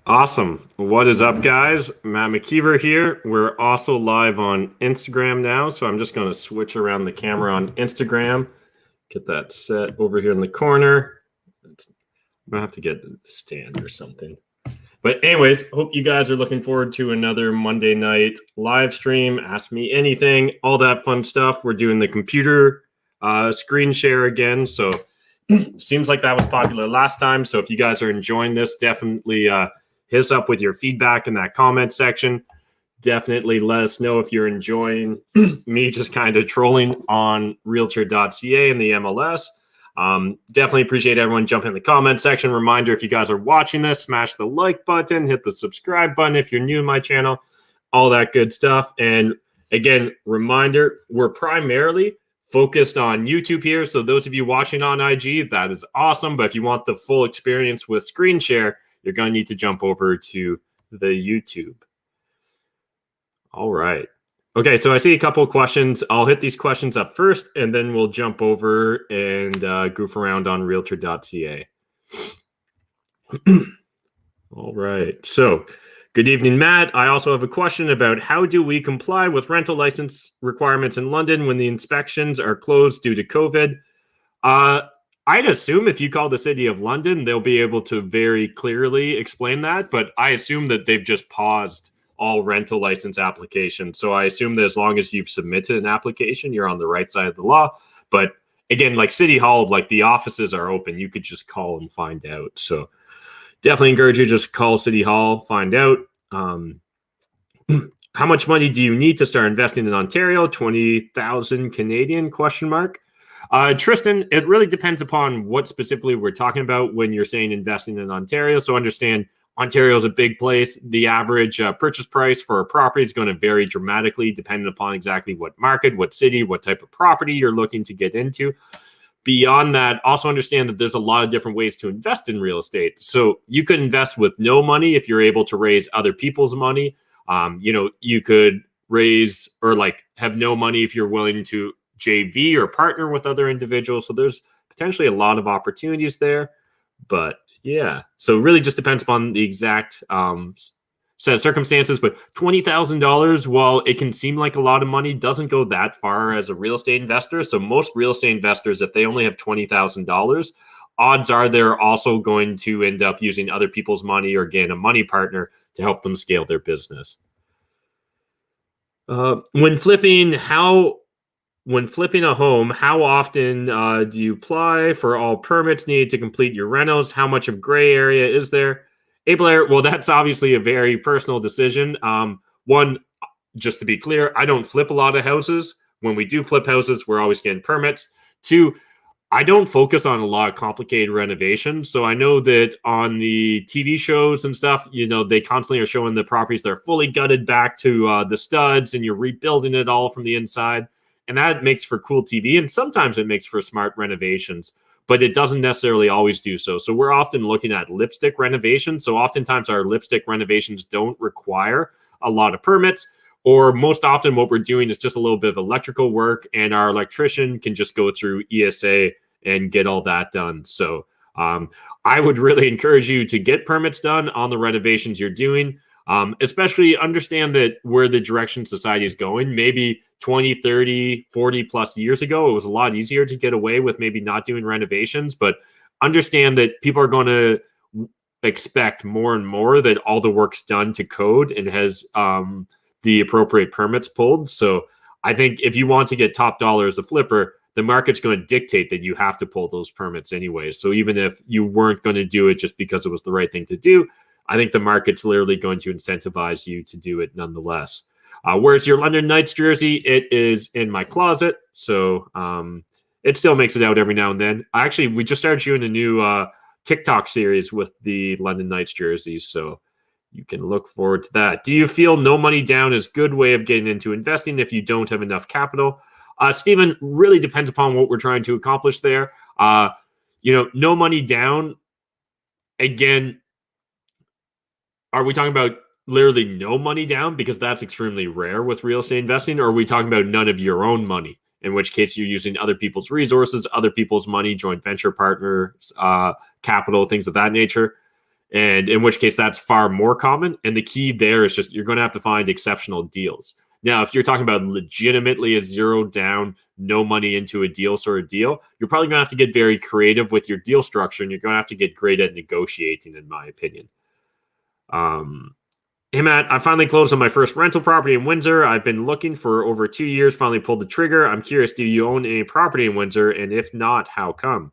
Awesome. What is up, guys? Matt McKeever here. We're also live on Instagram now, so I'm just going to switch around the camera on Instagram. Get that set over here in the corner. I'm going to have to get a stand or something. But anyways, hope you guys are looking forward to another Monday night live stream. Ask me anything, all that fun stuff. We're doing the computer screen share again, so seems like that was popular last time. So if you guys are enjoying this, definitely hit us up with your feedback in that comment section. Definitely let us know if you're enjoying me just kind of trolling on realtor.ca and the MLS. Definitely appreciate everyone jumping in the comment section. Reminder, if you guys are watching this, smash the like button, hit the subscribe button if you're new to my channel, all that good stuff. And again, reminder, we're primarily focused on YouTube here. So those of you watching on IG, that is awesome. But if you want the full experience with screen share, you're going to need to jump over to the YouTube. All right. Okay, so I see a couple of questions. I'll hit these questions up first, and then we'll jump over and goof around on realtor.ca. All right. So, good evening, Matt. I also have a question about how do we comply with rental license requirements in London when the inspections are closed due to COVID? I'd assume if you call the City of London, they'll be able to very clearly explain that, but I assume that they've just paused all rental license applications. So I assume that as long as you've submitted an application, you're on the right side of the law. But again, like City Hall, like the offices are open. You could just call and find out. So definitely encourage you to just call City Hall, find out. How much money do you need to start investing in Ontario? 20,000 Canadian ? Tristan, it really depends upon what specifically we're talking about when you're saying investing in Ontario. So understand Ontario is a big place. The average purchase price for a property is going to vary dramatically depending upon exactly what market, what city, what type of property you're looking to get into. Beyond that, also understand that there's a lot of different ways to invest in real estate. So you could invest with no money if you're able to raise other people's money. You could raise or like have no money if you're willing to JV or partner with other individuals. So there's potentially a lot of opportunities there. But yeah, so it really just depends upon the exact set of circumstances. But $20,000, while it can seem like a lot of money, doesn't go that far as a real estate investor. So most real estate investors, if they only have $20,000, odds are they're also going to end up using other people's money or again a money partner to help them scale their business. When flipping a home, how often do you apply for all permits needed to complete your renos? How much of gray area is there? Abler, well, that's obviously a very personal decision. One, just to be clear, I don't flip a lot of houses. When we do flip houses, we're always getting permits. Two, I don't focus on a lot of complicated renovations. So I know that on the TV shows and stuff, they constantly are showing the properties that are fully gutted back to the studs and you're rebuilding it all from the inside. And that makes for cool TV. And sometimes it makes for smart renovations, but it doesn't necessarily always do so. So we're often looking at lipstick renovations. So oftentimes our lipstick renovations don't require a lot of permits, or most often what we're doing is just a little bit of electrical work and our electrician can just go through ESA and get all that done. So I would really encourage you to get permits done on the renovations you're doing. Especially understand that where the direction society is going, maybe 20, 30, 40 plus years ago, it was a lot easier to get away with maybe not doing renovations, but understand that people are going to expect more and more that all the work's done to code and has the appropriate permits pulled. So I think if you want to get top dollar as a flipper, the market's going to dictate that you have to pull those permits anyway. So even if you weren't going to do it just because it was the right thing to do, I think the market's literally going to incentivize you to do it nonetheless. Where's your London Knights jersey? It is in my closet. So it still makes it out every now and then. We just started shooting a new TikTok series with the London Knights jerseys. So you can look forward to that. Do you feel no money down is a good way of getting into investing if you don't have enough capital? Stephen, really depends upon what we're trying to accomplish there. No money down. Again, are we talking about literally no money down? Because that's extremely rare with real estate investing. Or are we talking about none of your own money? In which case you're using other people's resources, other people's money, joint venture partners, capital, things of that nature. And in which case that's far more common. And the key there is just you're going to have to find exceptional deals. Now, if you're talking about legitimately a zero down, no money into a deal sort of deal, you're probably going to have to get very creative with your deal structure, and you're going to have to get great at negotiating, in my opinion. Hey, Matt, I finally closed on my first rental property in Windsor. I've been looking for over 2 years, finally pulled the trigger. I'm curious, do you own any property in Windsor? And if not, how come?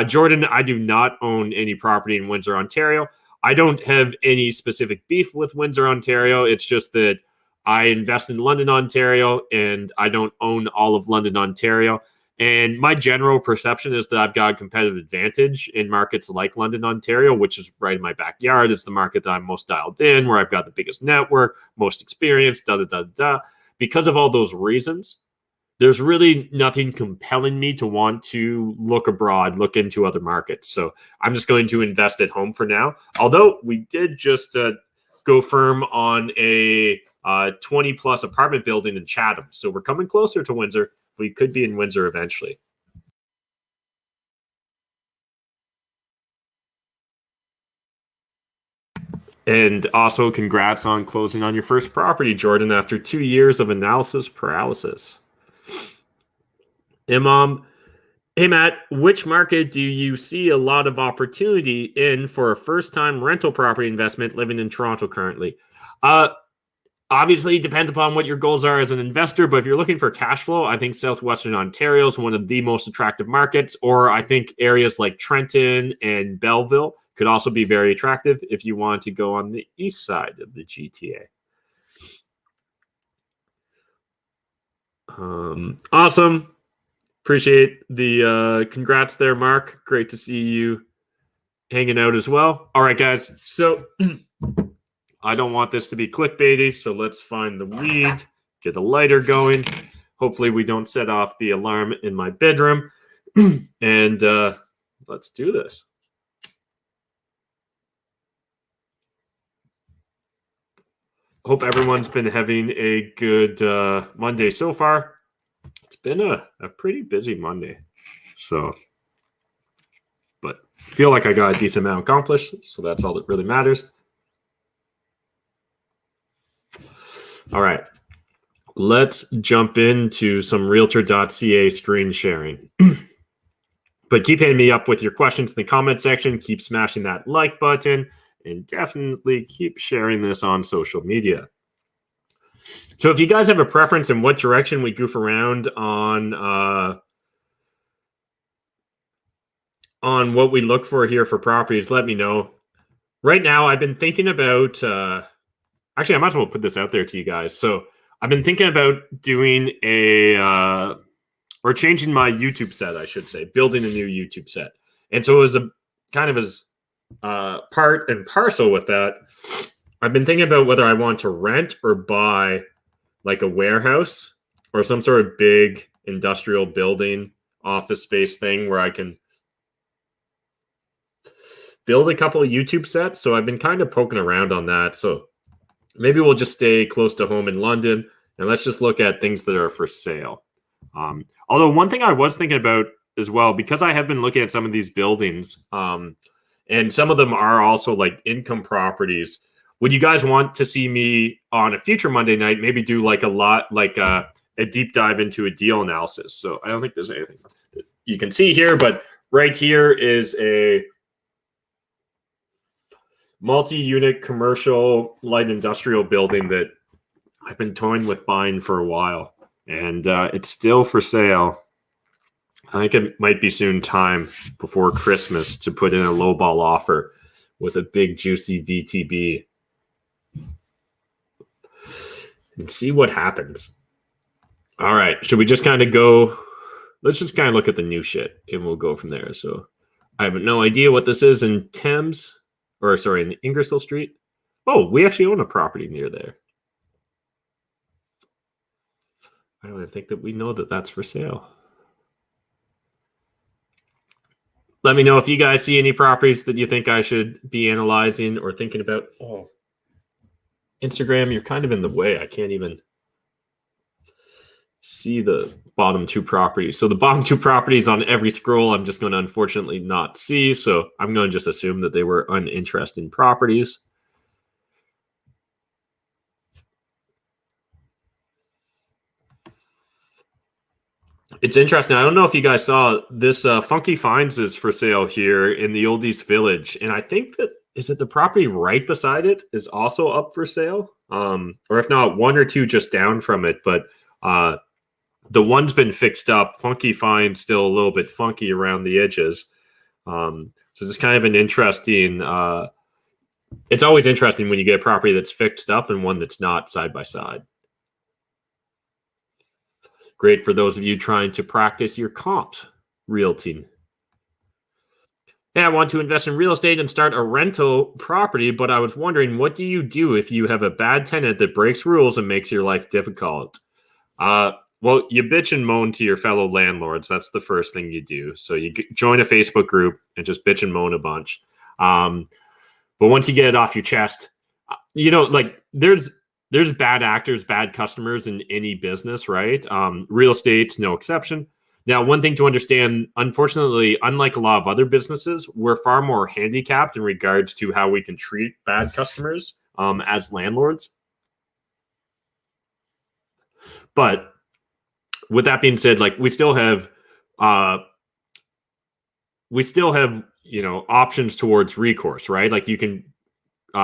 Jordan, I do not own any property in Windsor, Ontario. I don't have any specific beef with Windsor, Ontario. It's just that I invest in London, Ontario, and I don't own all of London, Ontario. And my general perception is that I've got a competitive advantage in markets like London, Ontario, which is right in my backyard. It's the market that I'm most dialed in, where I've got the biggest network, most experience, Because of all those reasons, there's really nothing compelling me to want to look abroad, look into other markets. So I'm just going to invest at home for now. Although we did just go firm on a 20 plus apartment building in Chatham. So we're coming closer to Windsor. We could be in Windsor eventually. And also congrats on closing on your first property, Jordan, after 2 years of analysis paralysis. Imam, hey, Matt, which market do you see a lot of opportunity in for a first-time rental property investment living in Toronto currently? Obviously, it depends upon what your goals are as an investor, but if you're looking for cash flow, I think Southwestern Ontario is one of the most attractive markets, or I think areas like Trenton and Belleville could also be very attractive if you want to go on the east side of the GTA. Awesome. Appreciate the congrats there, Mark. Great to see you hanging out as well. All right, guys. So I don't want this to be clickbaity, so let's find the weed, get a lighter going. Hopefully we don't set off the alarm in my bedroom. And let's do this. Hope everyone's been having a good Monday so far. It's been a pretty busy Monday. So, but I feel like I got a decent amount accomplished, so that's all that really matters. All right, let's jump into some realtor.ca screen sharing. But keep hitting me up with your questions in the comment section. Keep smashing that like button, and definitely keep sharing this on social media. So if you guys have a preference in what direction we goof around on what we look for here for properties, let me know. Right now, I've been thinking about actually, I might as well put this out there to you guys. So I've been thinking about doing or changing my YouTube set, I should say, building a new YouTube set. And so it was a kind of as part and parcel with that. I've been thinking about whether I want to rent or buy like a warehouse or some sort of big industrial building, office space thing where I can build a couple of YouTube sets. So I've been kind of poking around on that. So maybe we'll just stay close to home in London and let's just look at things that are for sale. Although one thing I was thinking about as well, because I have been looking at some of these buildings, and some of them are also like income properties. Would you guys want to see me on a future Monday night, maybe do like a deep dive into a deal analysis? So I don't think there's anything that you can see here, but right here is a multi-unit commercial light industrial building that I've been toying with buying for a while, and it's still for sale. I think it might be soon time before Christmas to put in a lowball offer with a big juicy VTB and see what happens. All right, should we just kind of go? Let's just kind of look at the new shit and we'll go from there. So I have no idea what this is in Thames, or sorry, in Ingersoll Street. Oh, we actually own a property near there. I don't even think that we know that that's for sale. Let me know if you guys see any properties that you think I should be analyzing or thinking about. Oh, Instagram, you're kind of in the way. I can't even. see the bottom two properties. So the bottom two properties on every scroll, I'm just going to unfortunately not see. So I'm going to just assume that they were uninteresting properties. It's interesting. I don't know if you guys saw this. Funky Finds is for sale here in the Old East Village, and I think that is it the property right beside it is also up for sale, or if not, one or two just down from it. But the one's been fixed up. Funky Finds still a little bit funky around the edges. So it's kind of an interesting. It's always interesting when you get a property that's fixed up and one that's not side by side. Great for those of you trying to practice your comp realty. Yeah, I want to invest in real estate and start a rental property, but I was wondering, what do you do if you have a bad tenant that breaks rules and makes your life difficult? Well, you bitch and moan to your fellow landlords. That's the first thing you do. So you join a Facebook group and just bitch and moan a bunch. But once you get it off your chest, like there's bad actors, bad customers in any business, right? Real estate's no exception. Now, one thing to understand, unfortunately, unlike a lot of other businesses, we're far more handicapped in regards to how we can treat bad customers as landlords. But with that being said, like we still have options towards recourse, right? Like you can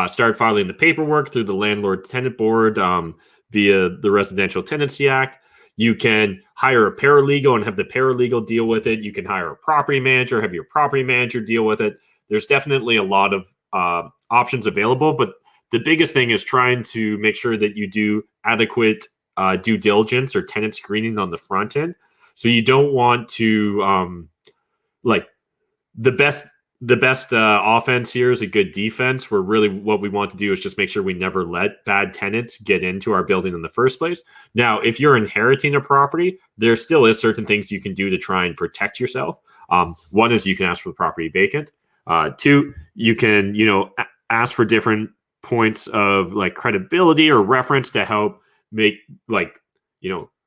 start filing the paperwork through the landlord tenant board via the Residential Tenancy Act. You can hire a paralegal and have the paralegal deal with it. You can hire a property manager, have your property manager deal with it. There's definitely a lot of options available, but the biggest thing is trying to make sure that you do adequate due diligence or tenant screening on the front end. So you don't want to the best offense here is a good defense, where really what we want to do is just make sure we never let bad tenants get into our building in the first place. Now, if you're inheriting a property, there still is certain things you can do to try and protect yourself. One is you can ask for the property vacant. Two, you can, ask for different points of like credibility or reference to help make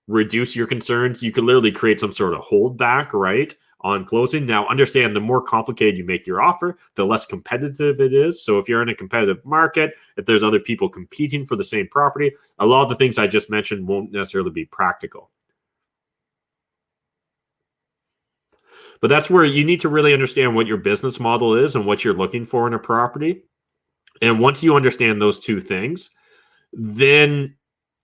reduce your concerns. You could literally create some sort of holdback, right, on closing. Now, understand, the more complicated you make your offer, the less competitive it is. So if you're in a competitive market, if there's other people competing for the same property, a lot of the things I just mentioned won't necessarily be practical. But that's where you need to really understand what your business model is and what you're looking for in a property. And once you understand those two things, then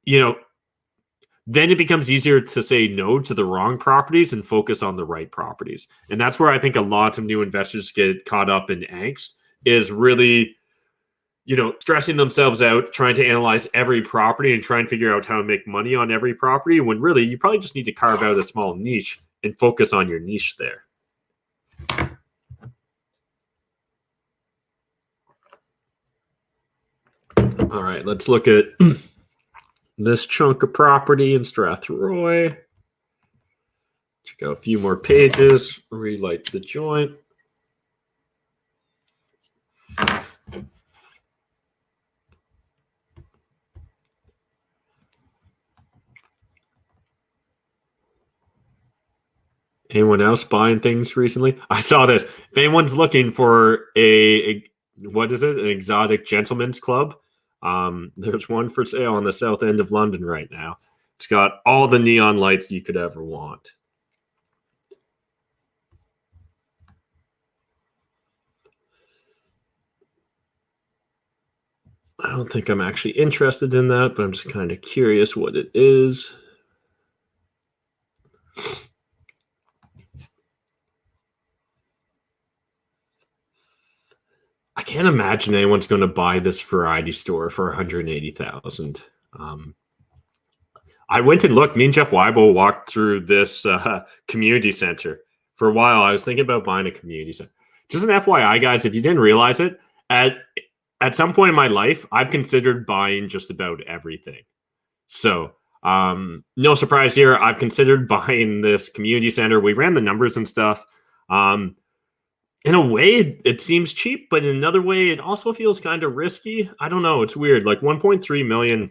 it becomes easier to say no to the wrong properties and focus on the right properties. And that's where I think a lot of new investors get caught up in angst, is really, stressing themselves out, trying to analyze every property and try and figure out how to make money on every property, when really you probably just need to carve out a small niche and focus on your niche there. All right, let's look at this chunk of property in Strathroy. Check out a few more pages, relight the joint. Anyone else buying things recently? I saw this. If anyone's looking for an exotic gentleman's club, there's one for sale on the south end of London right now. It's got all the neon lights you could ever want. I don't think I'm actually interested in that, but I'm just kind of curious what it is. I can't imagine anyone's going to buy this variety store for $180,000. I went and looked. Me and Jeff Weibel walked through this community center. For a while, I was thinking about buying a community center. Just an FYI, guys, if you didn't realize it, at some point in my life, I've considered buying just about everything. So no surprise here. I've considered buying this community center. We ran the numbers and stuff. In a way, it seems cheap, but in another way, it also feels kind of risky. I don't know. It's weird. Like $1.3 million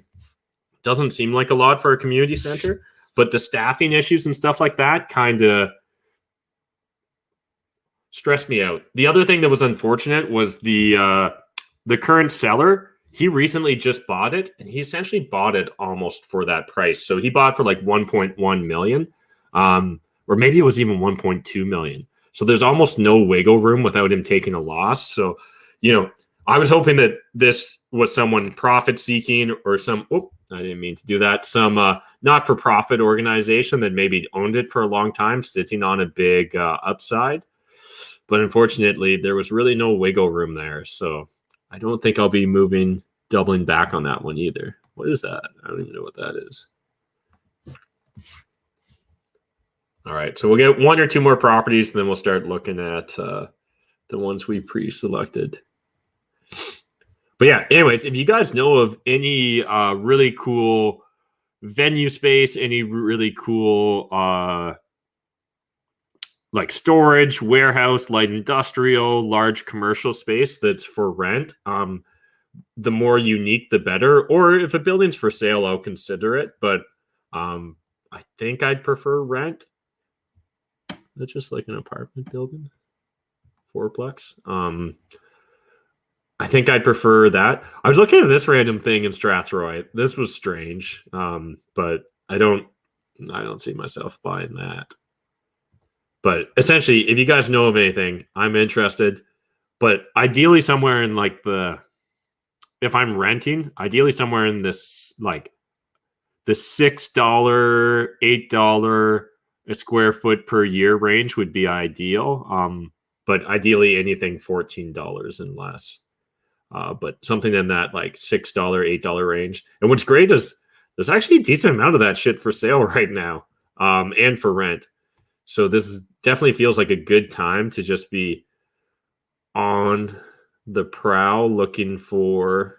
doesn't seem like a lot for a community center. but the staffing issues and stuff like that kind of stressed me out. The other thing that was unfortunate was the current seller. He recently just bought it, and he essentially bought it almost for that price. So he bought for like 1.1 million, or maybe it was even 1.2 million. So there's almost no wiggle room without him taking a loss. So, I was hoping that this was someone profit seeking or I didn't mean to do that. Some not-for-profit organization that maybe owned it for a long time, sitting on a big upside. But unfortunately, there was really no wiggle room there. So I don't think I'll be doubling back on that one either. What is that? I don't even know what that is. All right. So we'll get one or two more properties, and then we'll start looking at the ones we pre-selected. But yeah, anyways, if you guys know of any really cool venue space, any really cool like storage, warehouse, light industrial, large commercial space that's for rent, the more unique, the better. Or if a building's for sale, I'll consider it. But I think I'd prefer rent. That's just like an apartment building, fourplex. I think I'd prefer that. I was looking at this random thing in Strathroy. This was strange, but I don't see myself buying that. But essentially, if you guys know of anything, I'm interested. But ideally, somewhere in like if I'm renting, ideally somewhere in this like the $6, $8 a square foot per year range would be ideal. But ideally, anything $14 and less. But something in that like $6, $8 range. And what's great is there's actually a decent amount of that shit for sale right now, and for rent. So this definitely feels like a good time to just be on the prowl looking for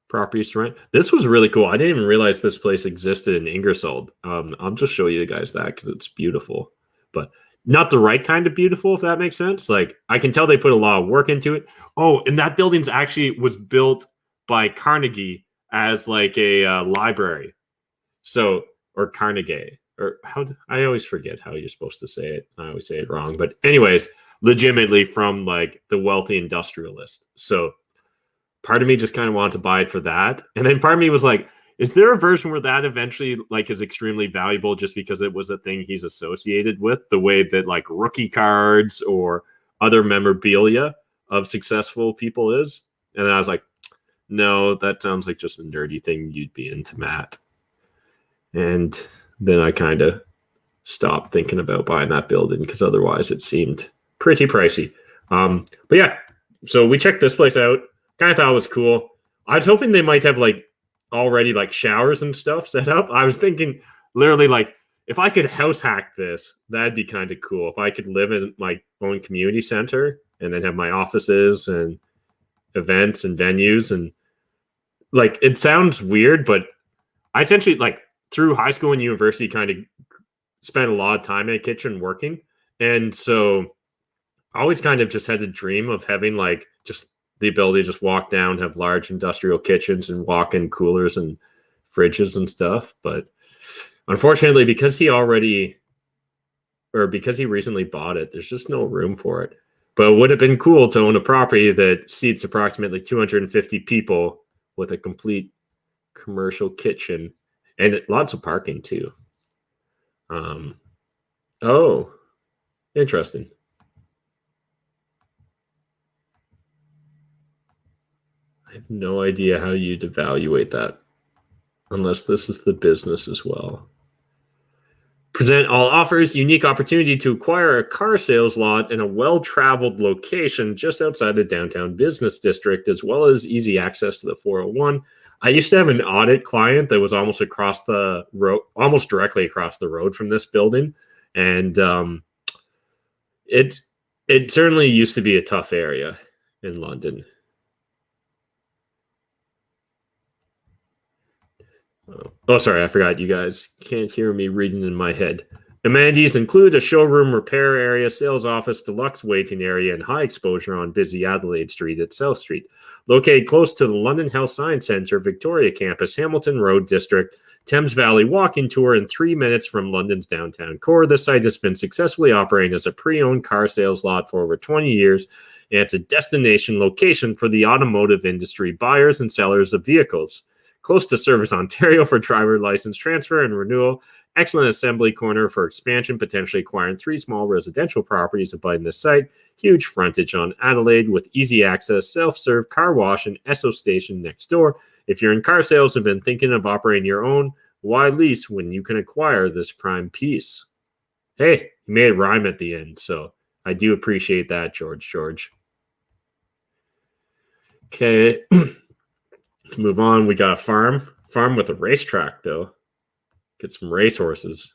properties to rent. This was really cool. I didn't even realize this place existed in Ingersoll. I'll just show you guys that because it's beautiful, but not the right kind of beautiful, if that makes sense. Like, I can tell they put a lot of work into it. Oh, and that building's actually was built by Carnegie as like a library. So, or Carnegie, or I always forget how you're supposed to say it. I always say it wrong. But anyways, legitimately from like the wealthy industrialist. So part of me just kind of wanted to buy it for that. And then part of me was like, is there a version where that eventually like is extremely valuable just because it was a thing he's associated with, the way that like rookie cards or other memorabilia of successful people is? And then I was like, no, that sounds like just a nerdy thing you'd be into, Matt. And then I kind of stopped thinking about buying that building because otherwise it seemed pretty pricey. But yeah, so we checked this place out. Kind of thought it was cool. I was hoping they might have like already like showers and stuff set up. I was thinking literally like if I could house hack this, that'd be kind of cool. If I could live in my own community center and then have my offices and events and venues, and like it sounds weird, but I essentially like through high school and university kind of spent a lot of time in a kitchen working. And so I always kind of just had a dream of having like just the ability to just walk down, have large industrial kitchens and walk-in coolers and fridges and stuff. But unfortunately, because he recently bought it, there's just no room for it. But it would have been cool to own a property that seats approximately 250 people with a complete commercial kitchen and lots of parking too. Oh, interesting. I have no idea how you'd evaluate that unless this is the business as well. Present all offers, unique opportunity to acquire a car sales lot in a well-traveled location just outside the downtown business district, as well as easy access to the 401. I used to have an audit client that was almost across the road, almost directly across the road from this building. And it certainly used to be a tough area in London. Oh, sorry, I forgot you guys can't hear me reading in my head. Amenities include a showroom, repair area, sales office, deluxe waiting area, and high exposure on busy Adelaide Street at South Street. Located close to the London Health Science Centre, Victoria Campus, Hamilton Road District, Thames Valley walking tour in 3 minutes from London's downtown core. The site has been successfully operating as a pre-owned car sales lot for over 20 years, and it's a destination location for the automotive industry buyers and sellers of vehicles. Close to Service Ontario for driver license transfer and renewal. Excellent assembly corner for expansion, potentially acquiring 3 small residential properties abutting the site. Huge frontage on Adelaide with easy access, self-serve car wash, and Esso station next door. If you're in car sales and been thinking of operating your own, why lease when you can acquire this prime piece? Hey, you made it rhyme at the end, so I do appreciate that, George. Okay, let's move on. We got a farm with a racetrack, though. Get some racehorses.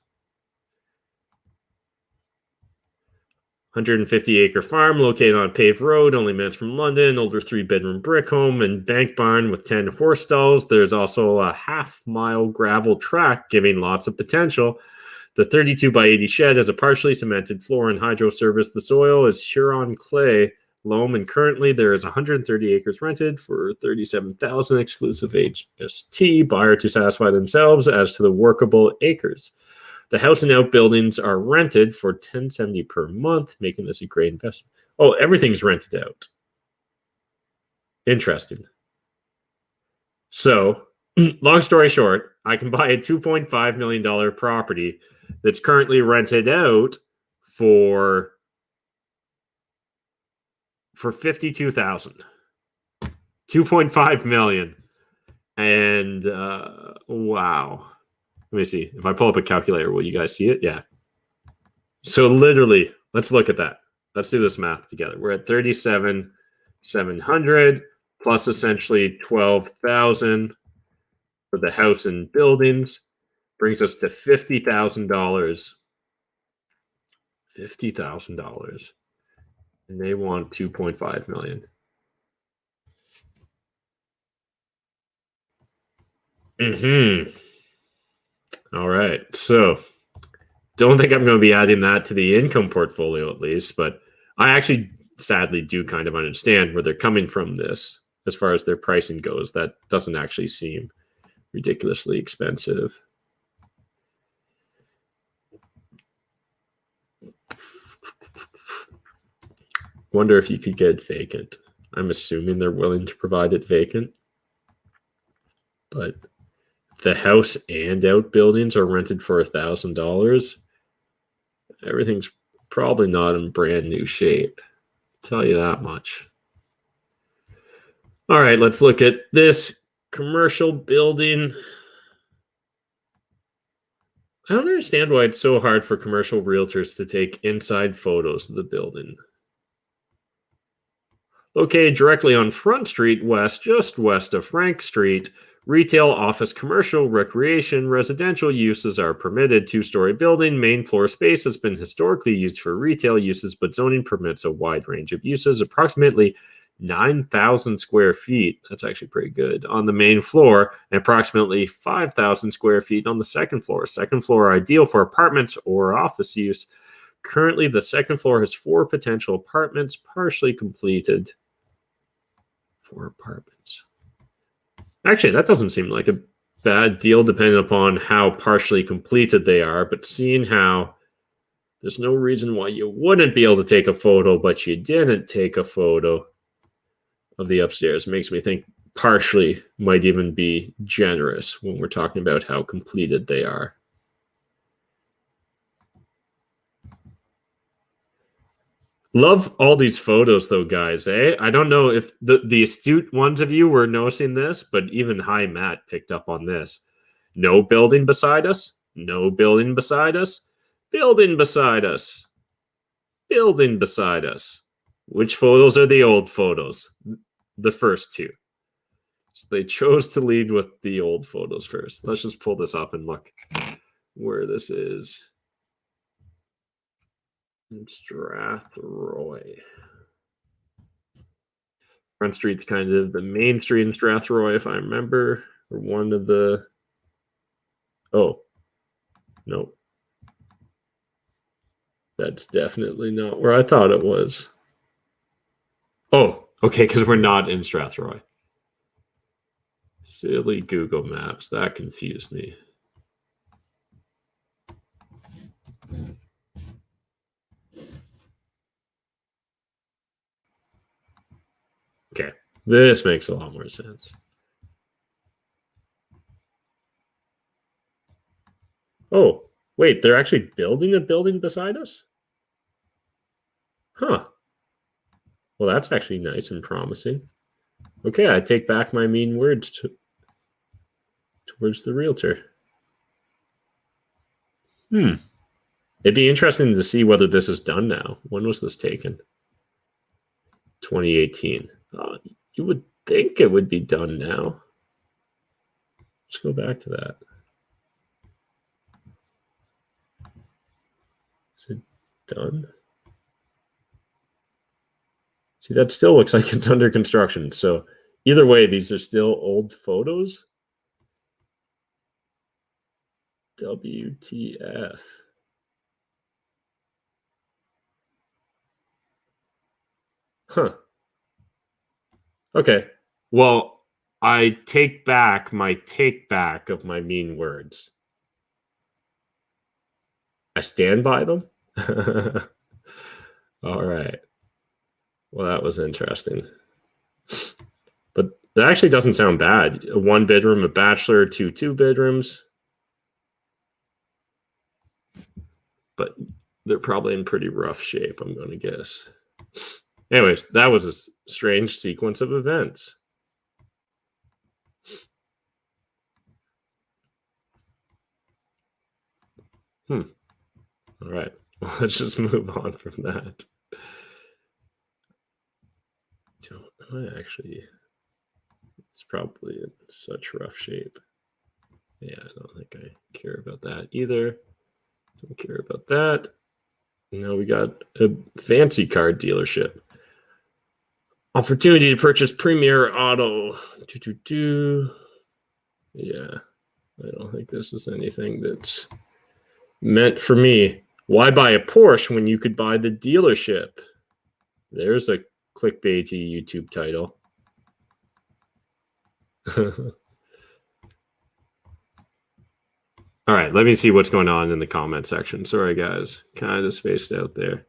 150-acre farm located on a paved road, only minutes from London, older 3-bedroom brick home and bank barn with 10 horse stalls. There's also a half-mile gravel track giving lots of potential. The 32 by 80 shed has a partially cemented floor and hydro service. The soil is Huron clay loam, and currently there is 130 acres rented for $37,000 exclusive HST buyer to satisfy themselves as to the workable acres. The house and outbuildings are rented for $1,070 per month, making this a great investment. Oh, everything's rented out. Interesting. So, long story short, I can buy a $2.5 million property that's currently rented out for $52,000. $2.5 million. And wow. Let me see. If I pull up a calculator, will you guys see it? Yeah. So literally, let's look at that. Let's do this math together. We're at 37,700 plus essentially 12,000 for the house and buildings, brings us to $50,000. $50,000. And they want 2.5 million. All right. So don't think I'm going to be adding that to the income portfolio at least, but I actually sadly do kind of understand where they're coming from this as far as their pricing goes. That doesn't actually seem ridiculously expensive. Wonder if you could get it vacant. I'm assuming they're willing to provide it vacant, but the house and outbuildings are rented for $1,000. Everything's probably not in brand new shape. I'll tell you that much. All right, let's look at this commercial building. I don't understand why it's so hard for commercial realtors to take inside photos of the building. Located directly on Front Street West, just west of Frank Street, retail, office, commercial, recreation, residential uses are permitted. 2-story building, main floor space has been historically used for retail uses, but zoning permits a wide range of uses. Approximately 9,000 square feet, that's actually pretty good, on the main floor, and approximately 5,000 square feet on the second floor. Second floor ideal for apartments or office use. Currently, the second floor has 4 potential apartments, partially completed. 4 apartments. Actually, that doesn't seem like a bad deal depending upon how partially completed they are, but seeing how there's no reason why you wouldn't be able to take a photo, but you didn't take a photo of the upstairs makes me think partially might even be generous when we're talking about how completed they are. Love all these photos, though, guys. I don't know if the astute ones of you were noticing this, but even Hi Matt picked up on this. No building beside us. No building beside us. Building beside us. Building beside us. Which photos are the old photos? The first 2. So they chose to lead with the old photos first. Let's just pull this up and look where this is. Strathroy. Front Street's kind of the main street in Strathroy, if I remember, or one of the. Oh, no. That's definitely not where I thought it was. Oh, okay, because we're not in Strathroy. Silly Google Maps. That confused me. Okay, this makes a lot more sense. Oh, wait, they're actually building a building beside us? Huh. Well, that's actually nice and promising. Okay, I take back my mean words towards the realtor. It'd be interesting to see whether this is done now. When was this taken? 2018. You would think it would be done now. Let's go back to that. Is it done? See, that still looks like it's under construction. So either way, these are still old photos. WTF. Huh. Okay. Well, I take back my take back of my mean words. I stand by them. All right. Well, that was interesting. But that actually doesn't sound bad. A 1 bedroom, a bachelor, two bedrooms. But they're probably in pretty rough shape, I'm going to guess. Anyways, that was a strange sequence of events. All right. Well, let's just move on from that. It's probably in such rough shape. Yeah, I don't think I care about that either. Don't care about that. Now we got a fancy car dealership. Opportunity to purchase Premier Auto. Yeah, I don't think this is anything that's meant for me. Why buy a Porsche when you could buy the dealership? There's a clickbaity YouTube title. All right, let me see what's going on in the comment section. Sorry, guys. Kind of spaced out there.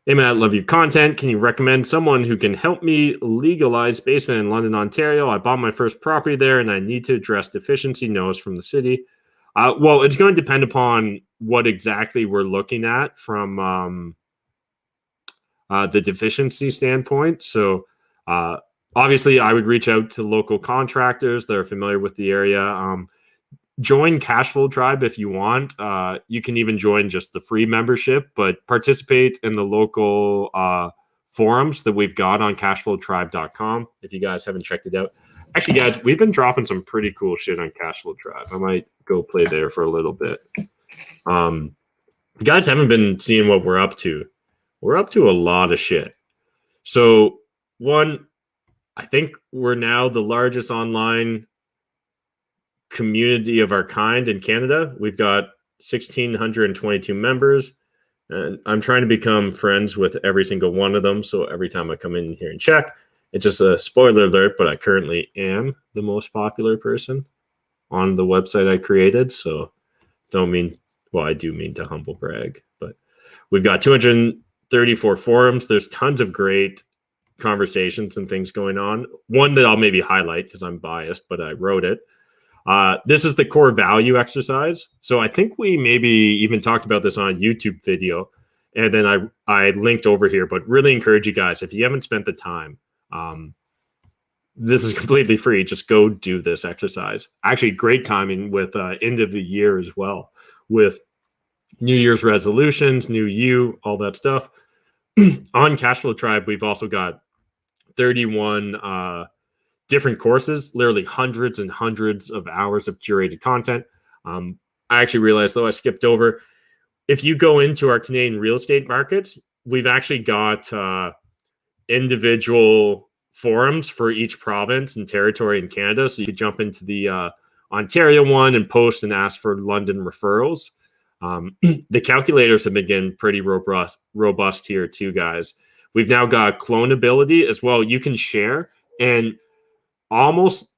Hey, Matt, love your content. Can you recommend someone who can help me legalize basement in London, Ontario? I bought my first property there, and I need to address deficiency notice from the city. Well, it's going to depend upon what exactly we're looking at from the deficiency standpoint. So, obviously, I would reach out to local contractors that are familiar with the area. Join Cashflow Tribe if you want. You can even join just the free membership, but participate in the local forums that we've got on cashflowtribe.com if you guys haven't checked it out. Actually, guys, we've been dropping some pretty cool shit on Cashflow Tribe. I might go play there for a little bit. You guys haven't been seeing what we're up to. We're up to a lot of shit. So, one, I think we're now the largest online community of our kind in Canada. We've got 1,622 members, and I'm trying to become friends with every single one of them. So every time I come in here and check, it's just a spoiler alert, but I currently am the most popular person on the website I created. So I do mean to humble brag, but we've got 234 forums. There's tons of great conversations and things going on. One that I'll maybe highlight because I'm biased, but I wrote it. This is the core value exercise. So I think we maybe even talked about this on a YouTube video, and then I linked over here, but really encourage you guys, if you haven't spent the time, this is completely free. Just go do this exercise. Actually, great timing with end of the year as well, with New Year's resolutions, new you, all that stuff. On Cashflow Tribe, we've also got 31 different courses, literally hundreds and hundreds of hours of curated content. I actually realized, though, I skipped over. If you go into our Canadian real estate markets, we've actually got individual forums for each province and territory in Canada. So you could jump into the Ontario one and post and ask for London referrals. The calculators have been getting pretty robust here too, guys. We've now got clonability as well. You can share, and almost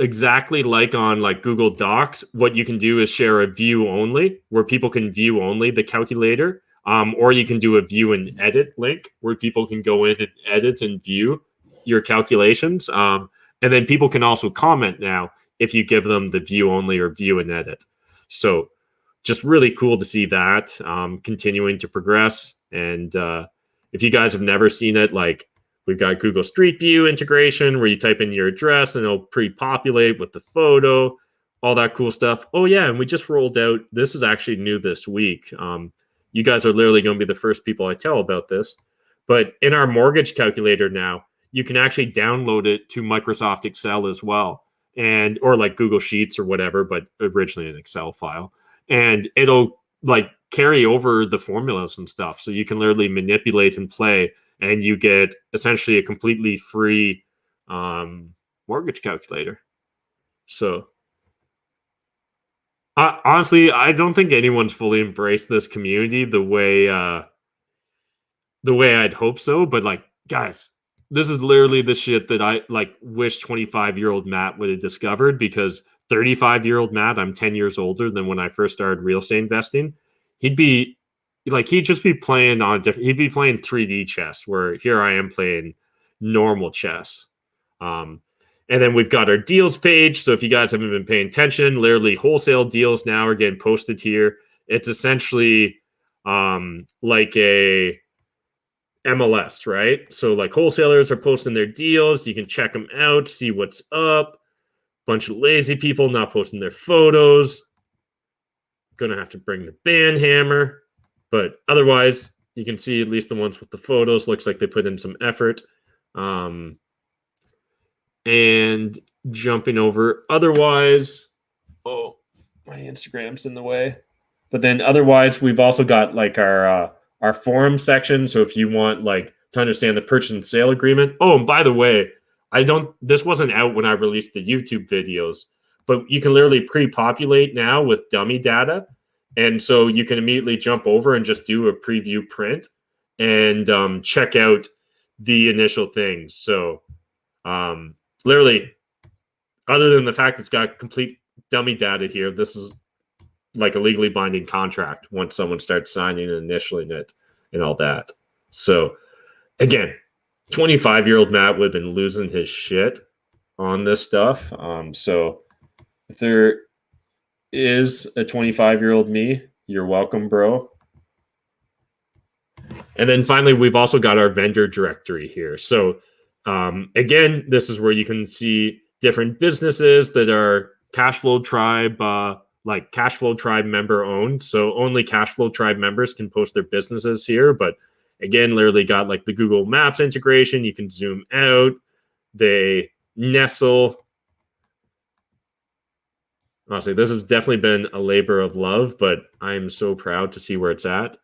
exactly like on like Google Docs. What you can do is share a view only, where people can view only the calculator, or you can do a view and edit link where people can go in and edit and view your calculations. And then people can also comment now if you give them the view only or view and edit. So just really cool to see that continuing to progress. And if you guys have never seen it, like we've got Google Street View integration where you type in your address and it'll pre-populate with the photo, all that cool stuff. Oh yeah, and we just rolled out, this is actually new this week. You guys are literally going to be the first people I tell about this. But in our mortgage calculator now, you can actually download it to Microsoft Excel as well, and or like Google Sheets or whatever, but originally an Excel file. And it'll like carry over the formulas and stuff. So you can literally manipulate and play, and you get essentially a completely free mortgage calculator. So honestly, I don't think anyone's fully embraced this community the way I'd hope so. But like, guys, this is literally the shit that I like wish 25-year-old Matt would have discovered, because 35-year-old Matt, I'm 10 years older than when I first started real estate investing. He'd just be playing on different, he'd be playing 3D chess, where here I am playing normal chess. And then we've got our deals page. So if you guys haven't been paying attention, literally wholesale deals now are getting posted here. It's essentially like a MLS, right? So like wholesalers are posting their deals. You can check them out, see what's up. Bunch of lazy people not posting their photos. Gonna have to bring the band hammer, but otherwise you can see at least the ones with the photos. Looks like they put in some effort. And jumping over, otherwise, oh, my Instagram's in the way. But then otherwise, we've also got like our forum section. So if you want like to understand the purchase and sale agreement. Oh, and by the way, this wasn't out when I released the YouTube videos, but you can literally pre-populate now with dummy data. And so you can immediately jump over and just do a preview print and check out the initial things. So literally, other than the fact it's got complete dummy data here, this is like a legally binding contract once someone starts signing and initialing it and all that. So again, 25-year-old Matt would have been losing his shit on this stuff. So if there is a 25-year-old me, you're welcome, bro. And then finally, we've also got our vendor directory here. So again, this is where you can see different businesses that are Cashflow Tribe, like Cashflow Tribe member owned. So only Cashflow Tribe members can post their businesses here. But again, literally got like the Google Maps integration. You can zoom out. They nestle. Honestly, this has definitely been a labor of love, but I'm so proud to see where it's at.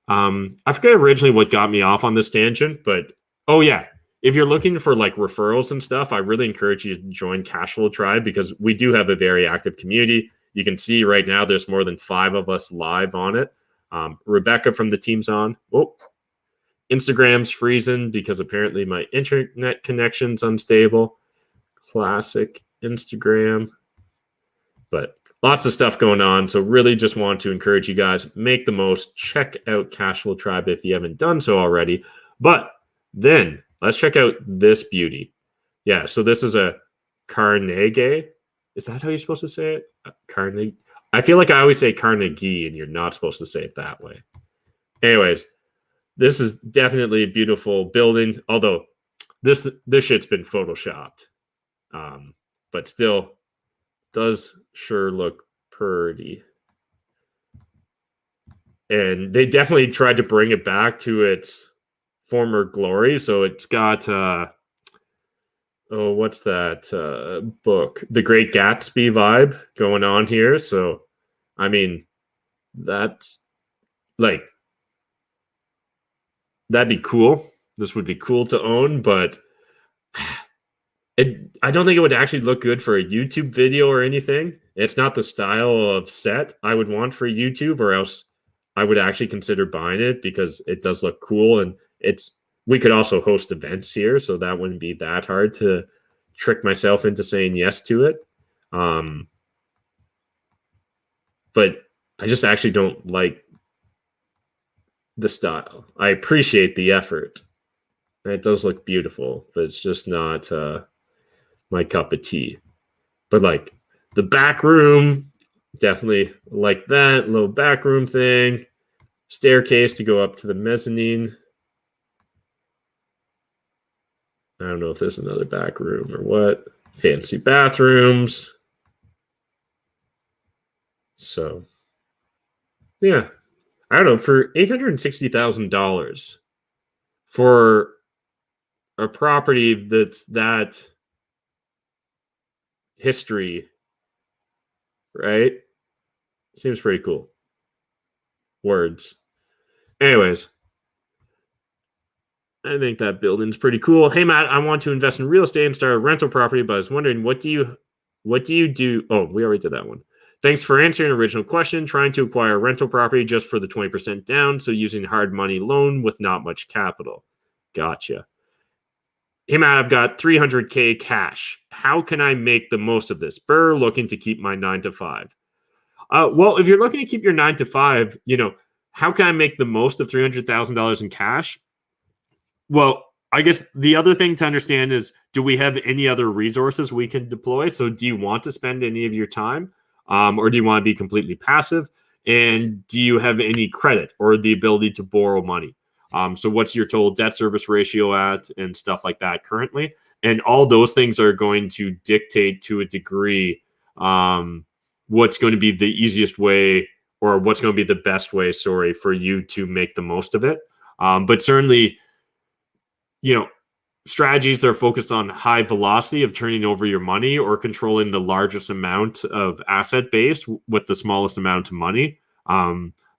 I forget originally what got me off on this tangent, but oh yeah, if you're looking for like referrals and stuff, I really encourage you to join Cashflow Tribe, because we do have a very active community. You can see right now there's more than 5 of us live on it. Rebecca from the team's on. Oh, Instagram's freezing because apparently my internet connection's unstable. Classic Instagram. But lots of stuff going on. So really just want to encourage you guys, make the most. Check out Cashflow Tribe if you haven't done so already. But then let's check out this beauty. Yeah, so this is a Carnegie. Is that how you're supposed to say it? Carnegie. I feel like I always say Carnegie, and you're not supposed to say it that way. Anyways, this is definitely a beautiful building. Although this shit's been photoshopped, but still does sure look pretty. And they definitely tried to bring it back to its former glory. So it's got what's that book? The Great Gatsby vibe going on here. So I mean, that's like, that'd be cool. This would be cool to own, but I don't think it would actually look good for a YouTube video or anything. It's not the style of set I would want for YouTube, or else I would actually consider buying it, because it does look cool. And we could also host events here, so that wouldn't be that hard to trick myself into saying yes to it. But I just actually don't like the style. I appreciate the effort. It does look beautiful, but it's just not my cup of tea. But like the back room, definitely like that little back room thing. Staircase to go up to the mezzanine. I don't know if there's another back room or what. Fancy bathrooms. So, yeah. I don't know. For $860,000 for a property that's that history, right? Seems pretty cool. Words. Anyways, I think that building's pretty cool. Hey Matt, I want to invest in real estate and start a rental property, but I was wondering what do you do? Oh, we already did that one. Thanks for answering the original question. Trying to acquire a rental property just for the 20% down, so using hard money loan with not much capital. Gotcha. Hey Matt, I've got $300K cash. How can I make the most of this? Burr, looking to keep my 9 to 5. Well, if you're looking to keep your 9 to 5, how can I make the most of $300,000 in cash? Well, I guess the other thing to understand is, do we have any other resources we can deploy? So do you want to spend any of your time, or do you want to be completely passive? And do you have any credit or the ability to borrow money? So what's your total debt service ratio at and stuff like that currently? And all those things are going to dictate to a degree what's going to be the easiest way, or what's going to be the best way, for you to make the most of it. But certainly, strategies that are focused on high velocity of turning over your money or controlling the largest amount of asset base with the smallest amount of money.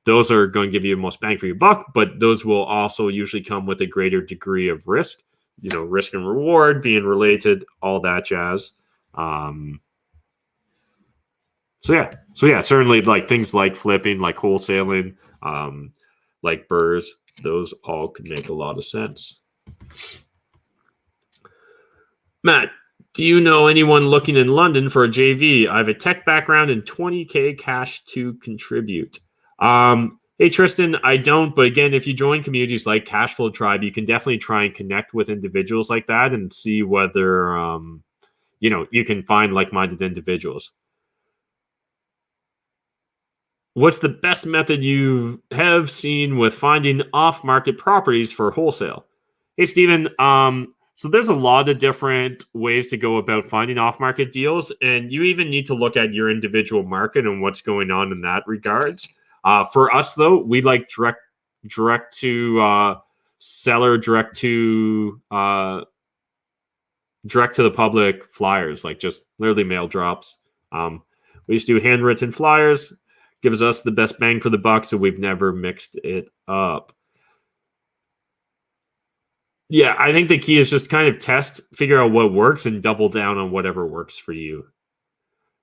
Those are going to give you the most bang for your buck, but those will also usually come with a greater degree of risk, risk and reward being related, all that jazz. So yeah, certainly like things like flipping, like wholesaling, like burrs, those all could make a lot of sense. Matt, do you know anyone looking in London for a JV? I have a tech background and $20K cash to contribute. Hey, Tristan, I don't. But again, if you join communities like Cashflow Tribe, you can definitely try and connect with individuals like that and see whether, you can find like-minded individuals. What's the best method you have seen with finding off-market properties for wholesale? Hey, Steven, so there's a lot of different ways to go about finding off-market deals, and you even need to look at your individual market and what's going on in that regards. For us, though, we like direct to seller, direct to the public flyers, like just literally mail drops. We just do handwritten flyers. Gives us the best bang for the buck, so we've never mixed it up. Yeah, I think the key is just kind of test, figure out what works, and double down on whatever works for you.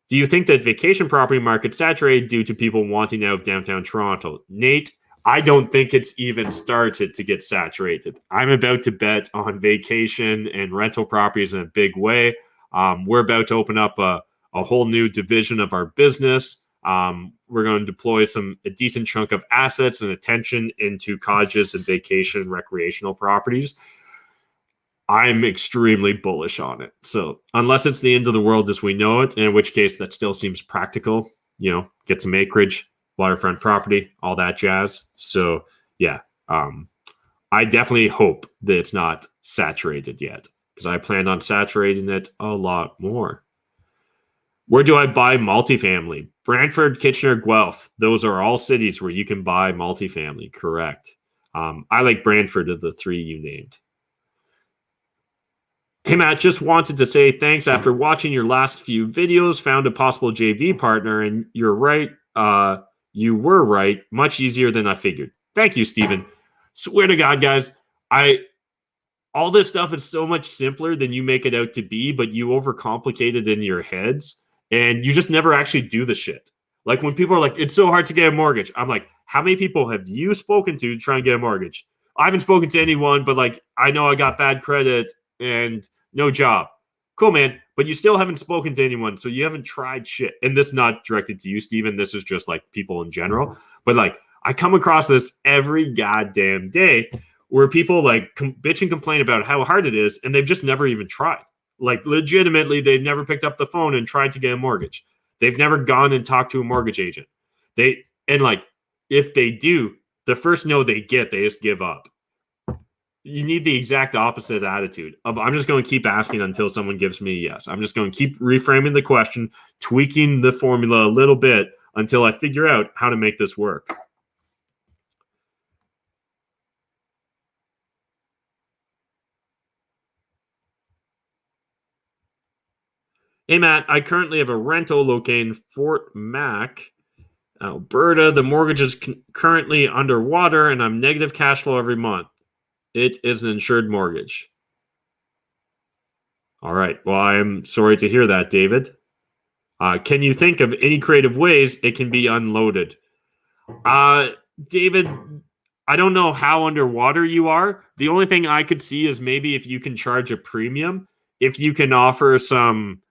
Do you think that vacation property market saturated due to people wanting out of downtown Toronto? Nate, I don't think it's even started to get saturated. I'm about to bet on vacation and rental properties in a big way. We're about to open up a whole new division of our business. We're going to deploy a decent chunk of assets and attention into cottages and vacation recreational properties. I'm extremely bullish on it. So unless it's the end of the world as we know it, in which case that still seems practical, get some acreage, waterfront property, all that jazz. So yeah, I definitely hope that it's not saturated yet, because I plan on saturating it a lot more. Where do I buy multifamily? Brantford, Kitchener, Guelph. Those are all cities where you can buy multifamily, correct. I like Brantford of the three you named. Hey, Matt, just wanted to say thanks. After watching your last few videos, found a possible JV partner, and you're right. You were right. Much easier than I figured. Thank you, Steven. Swear to God, guys, all this stuff is so much simpler than you make it out to be, but you overcomplicate it in your heads, and you just never actually do the shit. Like when people are like, it's so hard to get a mortgage. I'm like, how many people have you spoken to try and get a mortgage? I haven't spoken to anyone, but like, I know I got bad credit and no job. Cool, man. But you still haven't spoken to anyone, so you haven't tried shit. And this is not directed to you, Steven. This is just like people in general. But like, I come across this every goddamn day where people like bitch and complain about how hard it is, and they've just never even tried. Like, legitimately, they've never picked up the phone and tried to get a mortgage. They've never gone and talked to a mortgage agent. And like, if they do, the first no they get, they just give up. You need the exact opposite attitude of, I'm just going to keep asking until someone gives me a yes. I'm just going to keep reframing the question, tweaking the formula a little bit until I figure out how to make this work. Hey, Matt, I currently have a rental located in Fort Mac, Alberta. The mortgage is currently underwater, and I'm negative cash flow every month. It is an insured mortgage. All right. Well, I'm sorry to hear that, David. Can you think of any creative ways it can be unloaded? David, I don't know how underwater you are. The only thing I could see is maybe if you can charge a premium, if you can offer some,